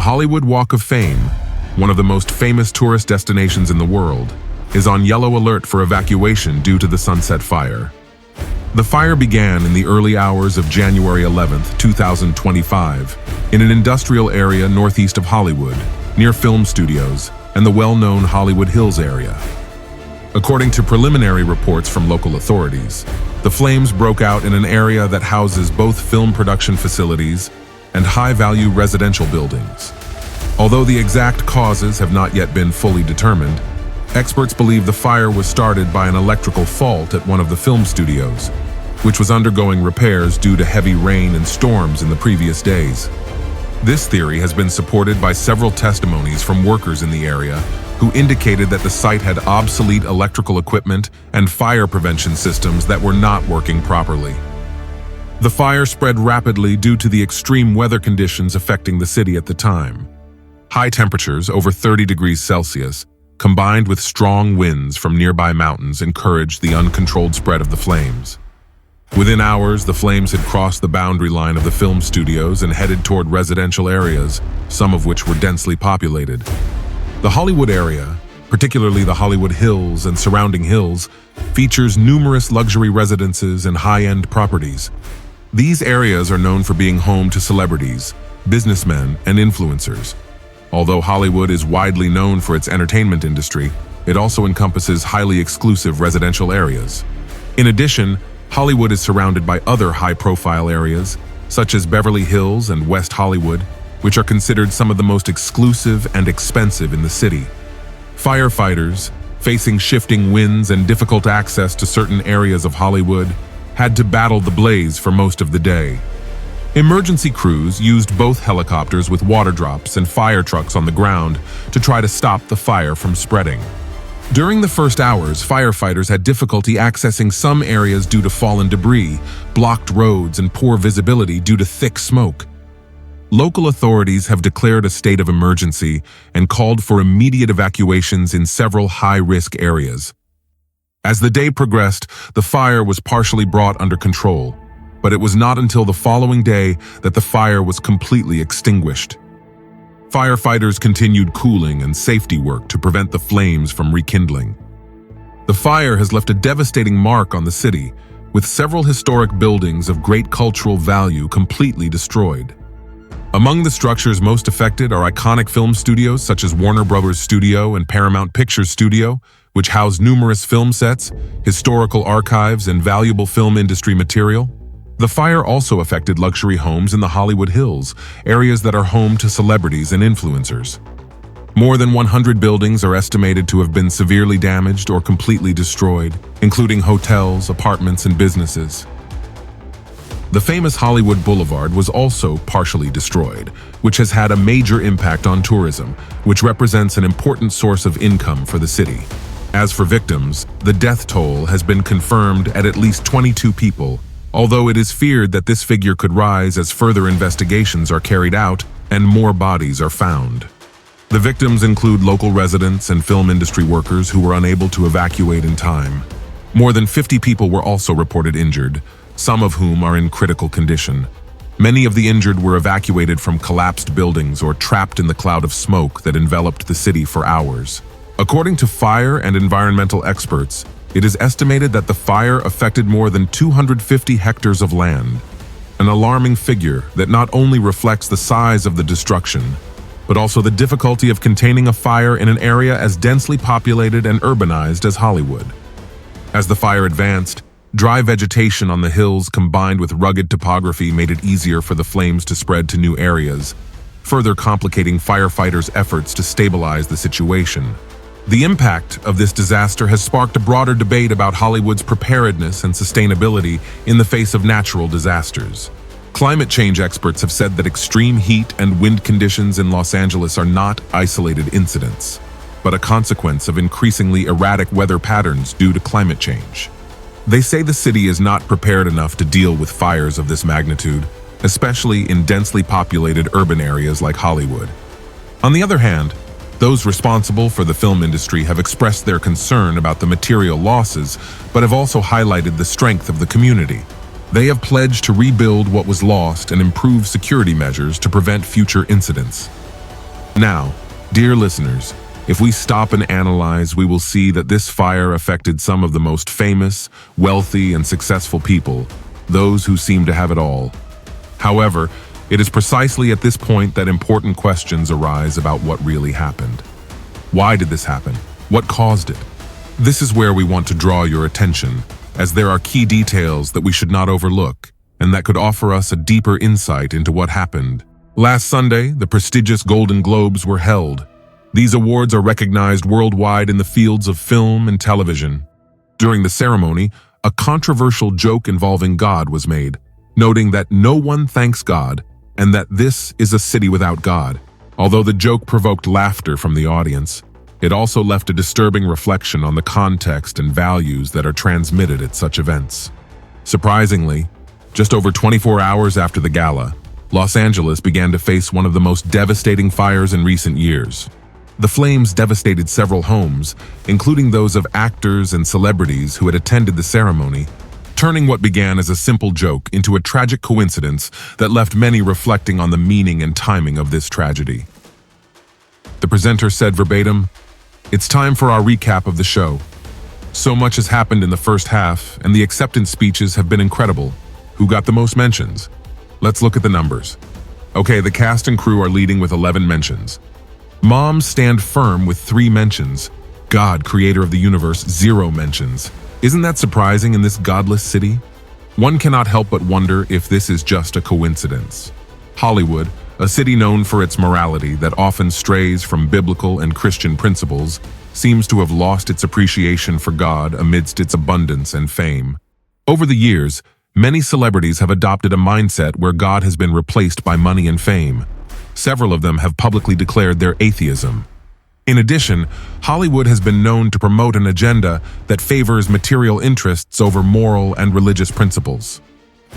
Hollywood Walk of Fame, one of the most famous tourist destinations in the world, is on yellow alert for evacuation due to the Sunset Fire. The fire began in the early hours of January 11, 2025, in an industrial area northeast of Hollywood, near film studios and the well-known Hollywood Hills area. According to preliminary reports from local authorities, the flames broke out in an area that houses both film production facilities and high-value residential buildings. Although the exact causes have not yet been fully determined, experts believe the fire was started by an electrical fault at one of the film studios, which was undergoing repairs due to heavy rain and storms in the previous days. This theory has been supported by several testimonies from workers in the area who indicated that the site had obsolete electrical equipment and fire prevention systems that were not working properly. The fire spread rapidly due to the extreme weather conditions affecting the city at the time. High temperatures, over 30 degrees Celsius, combined with strong winds from nearby mountains encouraged the uncontrolled spread of the flames. Within hours, the flames had crossed the boundary line of the film studios and headed toward residential areas, some of which were densely populated. The Hollywood area, particularly the Hollywood Hills and surrounding hills, features numerous luxury residences and high-end properties. These areas are known for being home to celebrities, businessmen, and influencers. Although Hollywood is widely known for its entertainment industry, it also encompasses highly exclusive residential areas. In addition, Hollywood is surrounded by other high-profile areas, such as Beverly Hills and West Hollywood, which are considered some of the most exclusive and expensive in the city. Firefighters, facing shifting winds and difficult access to certain areas of Hollywood, had to battle the blaze for most of the day. Emergency crews used both helicopters with water drops and fire trucks on the ground to try to stop the fire from spreading. During the first hours, firefighters had difficulty accessing some areas due to fallen debris, blocked roads, and poor visibility due to thick smoke. Local authorities have declared a state of emergency and called for immediate evacuations in several high-risk areas. As the day progressed, the fire was partially brought under control, but it was not until the following day that the fire was completely extinguished. Firefighters continued cooling and safety work to prevent the flames from rekindling. The fire has left a devastating mark on the city, with several historic buildings of great cultural value completely destroyed. Among the structures most affected are iconic film studios such as Warner Bros. Studio and Paramount Pictures Studio, which house numerous film sets, historical archives, and valuable film industry material. The fire also affected luxury homes in the Hollywood Hills, areas that are home to celebrities and influencers. More than 100 buildings are estimated to have been severely damaged or completely destroyed, including hotels, apartments, and businesses. The famous Hollywood Boulevard was also partially destroyed, which has had a major impact on tourism, which represents an important source of income for the city. As for victims, the death toll has been confirmed at least 22 people, although it is feared that this figure could rise as further investigations are carried out and more bodies are found. The victims include local residents and film industry workers who were unable to evacuate in time. More than 50 people were also reported injured, some of whom are in critical condition. Many of the injured were evacuated from collapsed buildings or trapped in the cloud of smoke that enveloped the city for hours. According to fire and environmental experts, it is estimated that the fire affected more than 250 hectares of land, an alarming figure that not only reflects the size of the destruction, but also the difficulty of containing a fire in an area as densely populated and urbanized as Hollywood. As the fire advanced, dry vegetation on the hills combined with rugged topography made it easier for the flames to spread to new areas, further complicating firefighters' efforts to stabilize the situation. The impact of this disaster has sparked a broader debate about Hollywood's preparedness and sustainability in the face of natural disasters. Climate change experts have said that extreme heat and wind conditions in Los Angeles are not isolated incidents, but a consequence of increasingly erratic weather patterns due to climate change. They say the city is not prepared enough to deal with fires of this magnitude, especially in densely populated urban areas like Hollywood. On the other hand, those responsible for the film industry have expressed their concern about the material losses, but have also highlighted the strength of the community. They have pledged to rebuild what was lost and improve security measures to prevent future incidents. Now, dear listeners, if we stop and analyze, we will see that this fire affected some of the most famous, wealthy, and successful people, those who seem to have it all. However, it is precisely at this point that important questions arise about what really happened. Why did this happen? What caused it? This is where we want to draw your attention, as there are key details that we should not overlook, and that could offer us a deeper insight into what happened. Last Sunday, the prestigious Golden Globes were held. These awards are recognized worldwide in the fields of film and television. During the ceremony, a controversial joke involving God was made, noting that no one thanks God and that this is a city without God. Although the joke provoked laughter from the audience, it also left a disturbing reflection on the context and values that are transmitted at such events. Surprisingly, just over 24 hours after the gala, Los Angeles began to face one of the most devastating fires in recent years. The flames devastated several homes, including those of actors and celebrities who had attended the ceremony, turning what began as a simple joke into a tragic coincidence that left many reflecting on the meaning and timing of this tragedy. The presenter said verbatim, "It's time for our recap of the show. So much has happened in the first half, and the acceptance speeches have been incredible. Who got the most mentions? Let's look at the numbers. Okay, the cast and crew are leading with 11 mentions. Moms stand firm with 3 mentions. God, creator of the universe, 0 mentions. Isn't that surprising in this godless city? One cannot help but wonder if this is just a coincidence. Hollywood, a city known for its morality that often strays from biblical and Christian principles, seems to have lost its appreciation for God amidst its abundance and fame. Over the years, many celebrities have adopted a mindset where God has been replaced by money and fame. Several of them have publicly declared their atheism. In addition, Hollywood has been known to promote an agenda that favors material interests over moral and religious principles.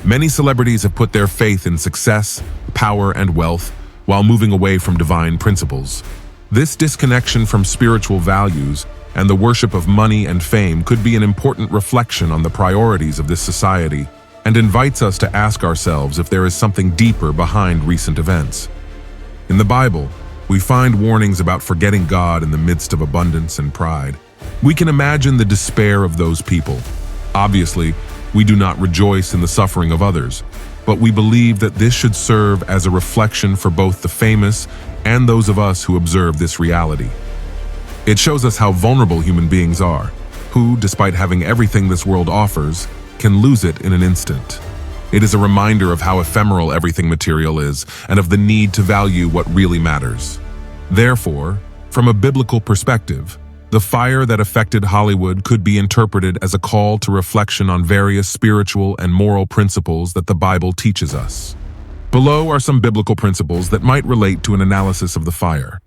Many celebrities have put their faith in success, power, and wealth while moving away from divine principles. This disconnection from spiritual values and the worship of money and fame could be an important reflection on the priorities of this society and invites us to ask ourselves if there is something deeper behind recent events. In the Bible, we find warnings about forgetting God in the midst of abundance and pride. We can imagine the despair of those people. Obviously, we do not rejoice in the suffering of others, but we believe that this should serve as a reflection for both the famous and those of us who observe this reality. It shows us how vulnerable human beings are, who, despite having everything this world offers, can lose it in an instant. It is a reminder of how ephemeral everything material is and of the need to value what really matters. Therefore, from a biblical perspective, the fire that affected Hollywood could be interpreted as a call to reflection on various spiritual and moral principles that the Bible teaches us. Below are some biblical principles that might relate to an analysis of the fire.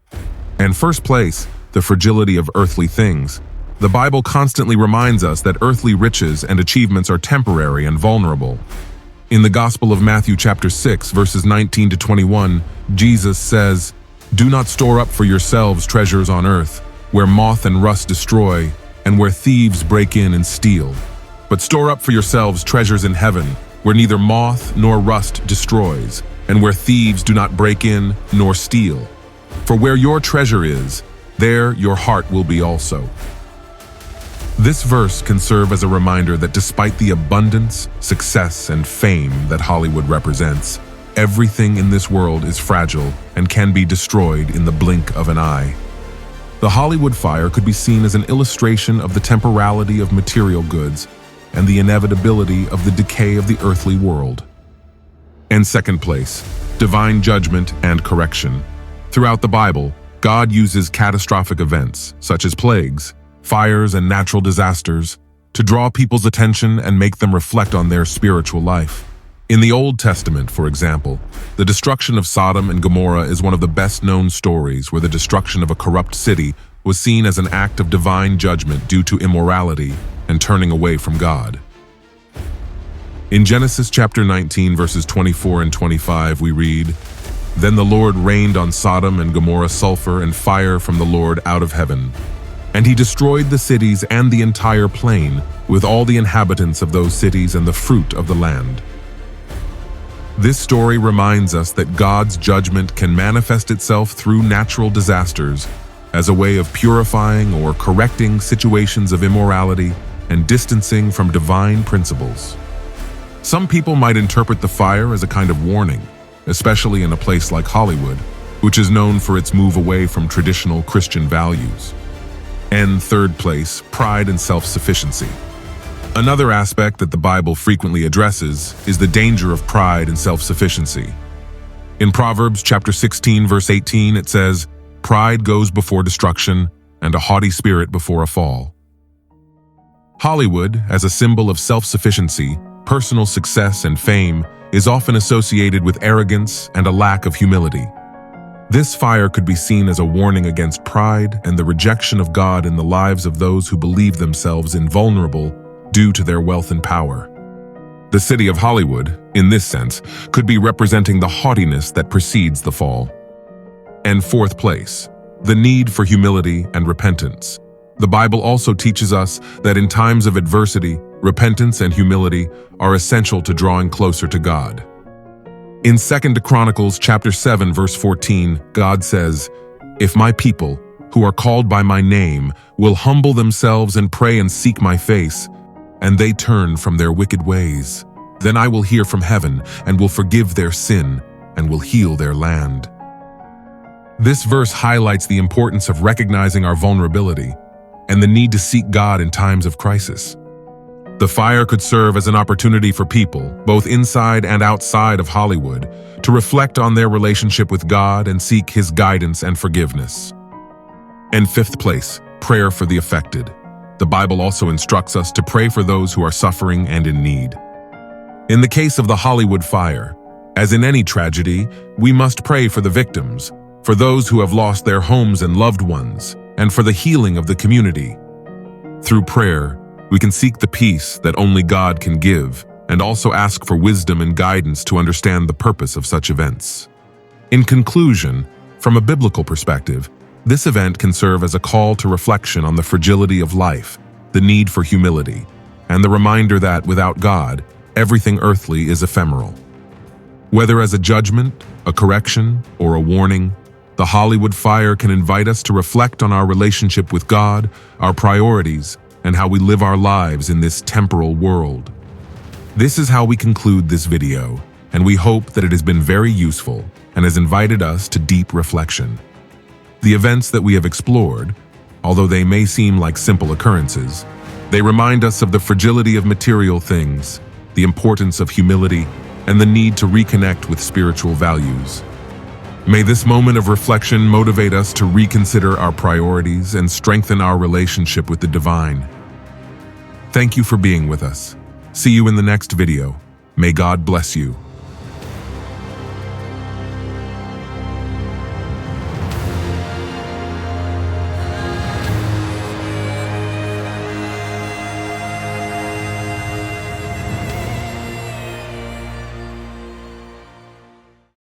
In first place, the fragility of earthly things. The Bible constantly reminds us that earthly riches and achievements are temporary and vulnerable. In the Gospel of Matthew chapter 6, verses 19 to 21, Jesus says, "Do not store up for yourselves treasures on earth, where moth and rust destroy, and where thieves break in and steal. But store up for yourselves treasures in heaven, where neither moth nor rust destroys, and where thieves do not break in nor steal. For where your treasure is, there your heart will be also." This verse can serve as a reminder that despite the abundance, success, and fame that Hollywood represents, everything in this world is fragile and can be destroyed in the blink of an eye. The Hollywood fire could be seen as an illustration of the temporality of material goods and the inevitability of the decay of the earthly world. In second place, divine judgment and correction. Throughout the Bible, God uses catastrophic events, such as plagues, fires, and natural disasters, to draw people's attention and make them reflect on their spiritual life. In the Old Testament, for example, the destruction of Sodom and Gomorrah is one of the best-known stories where the destruction of a corrupt city was seen as an act of divine judgment due to immorality and turning away from God. In Genesis chapter 19, verses 24 and 25, we read, "Then the Lord rained on Sodom and Gomorrah sulfur and fire from the Lord out of heaven. And he destroyed the cities and the entire plain, with all the inhabitants of those cities and the fruit of the land." This story reminds us that God's judgment can manifest itself through natural disasters as a way of purifying or correcting situations of immorality and distancing from divine principles. Some people might interpret the fire as a kind of warning, especially in a place like Hollywood, which is known for its move away from traditional Christian values. And third place, pride and self-sufficiency. Another aspect that the Bible frequently addresses is the danger of pride and self-sufficiency. In Proverbs chapter 16, verse 18, it says, "Pride goes before destruction, and a haughty spirit before a fall." Hollywood, as a symbol of self-sufficiency, personal success, and fame, is often associated with arrogance and a lack of humility. This fire could be seen as a warning against pride and the rejection of God in the lives of those who believe themselves invulnerable due to their wealth and power. The city of Hollywood, in this sense, could be representing the haughtiness that precedes the fall. And fourth place, the need for humility and repentance. The Bible also teaches us that in times of adversity, repentance and humility are essential to drawing closer to God. In 2 Chronicles chapter 7, verse 14, God says, "If my people, who are called by my name, will humble themselves and pray and seek my face, and they turn from their wicked ways, then I will hear from heaven and will forgive their sin and will heal their land." This verse highlights the importance of recognizing our vulnerability and the need to seek God in times of crisis. The fire could serve as an opportunity for people, both inside and outside of Hollywood, to reflect on their relationship with God and seek His guidance and forgiveness. And fifth place, prayer for the affected. The Bible also instructs us to pray for those who are suffering and in need. In the case of the Hollywood fire, as in any tragedy, we must pray for the victims, for those who have lost their homes and loved ones, and for the healing of the community. Through prayer, we can seek the peace that only God can give, and also ask for wisdom and guidance to understand the purpose of such events. In conclusion, from a biblical perspective, this event can serve as a call to reflection on the fragility of life, the need for humility, and the reminder that without God, everything earthly is ephemeral. Whether as a judgment, a correction, or a warning, the Hollywood fire can invite us to reflect on our relationship with God, our priorities, and how we live our lives in this temporal world. This is how we conclude this video, and we hope that it has been very useful and has invited us to deep reflection. The events that we have explored, although they may seem like simple occurrences, they remind us of the fragility of material things, the importance of humility, and the need to reconnect with spiritual values. May this moment of reflection motivate us to reconsider our priorities and strengthen our relationship with the divine. Thank you for being with us. See you in the next video. May God bless you.